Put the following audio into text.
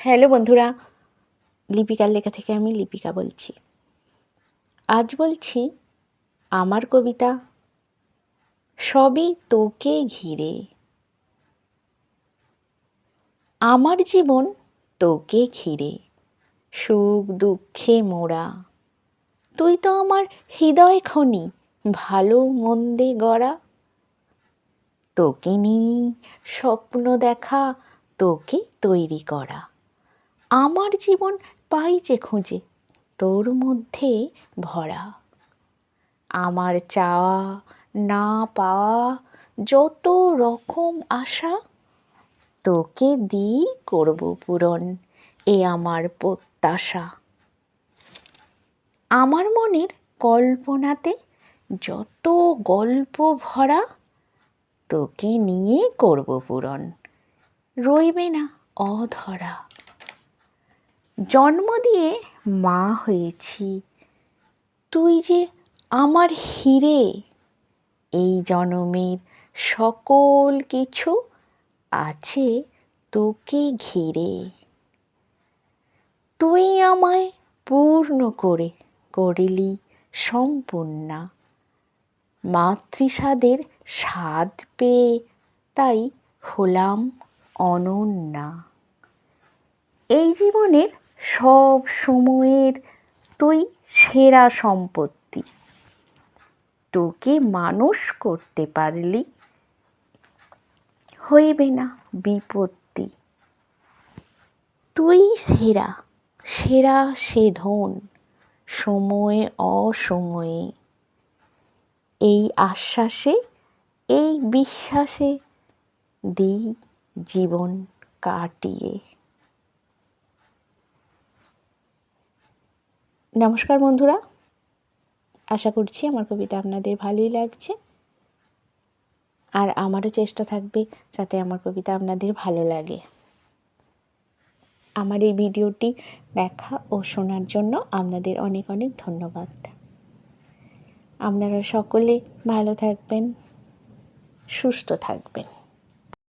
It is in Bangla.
হ্যালো বন্ধুরা, লিপিকার লেখা থেকে আমি লিপিকা বলছি। আজ বলছি আমার কবিতা সবই তোকে ঘিরে। আমার জীবন তোকে ঘিরে, সুখ দুঃখে মোড়া। তুই তো আমার হৃদয় খনি, ভালো মন্দে গড়া। তোকে নিয়েই স্বপ্ন দেখা, তোকে তৈরি করা। আমার জীবন পাই যে খুঁজে, তোর মধ্যে ভরা। আমার চাওয়া না পাওয়া যত রকম আশা, তোকে দিয়েই করব পূরণ, এ আমার প্রত্যাশা। আমার মনের কল্পনাতে যত গল্প ভরা, তোকে নিয়ে করব পূরণ, রইবে না অধরা। জন্ম দিয়ে মা হয়েছি, তুই যে আমার হিরে। এই জনমের সকল কিছু আছে তোকে ঘিরে। তুই আমায় পূর্ণ করে করিলি সম্পূর্ণা। মাতৃস্বাদের স্বাদ পেয়ে তাই হলাম অনন্যা। এই জীবনের সব সময়ের তুই সেরা সম্পত্তি। তোকে মানুষ করতে পারলি হইবে না বিপত্তি। তুই সেরা, সেরা সে ধন, সময়ে অসময়ে। এই আশ্বাসে, এই বিশ্বাসে দিই জীবন কাটিয়ে। নমস্কার বন্ধুরা, আশা করছি আমার কবিতা আপনাদের ভালোই লাগছে, আর আমারও চেষ্টা থাকবে যাতে আমার কবিতা আপনাদের ভালো লাগে। আমার এই ভিডিওটি দেখা ও শোনার জন্য আপনাদের অনেক অনেক ধন্যবাদ। আপনারা সকলে ভালো থাকবেন, সুস্থ থাকবেন।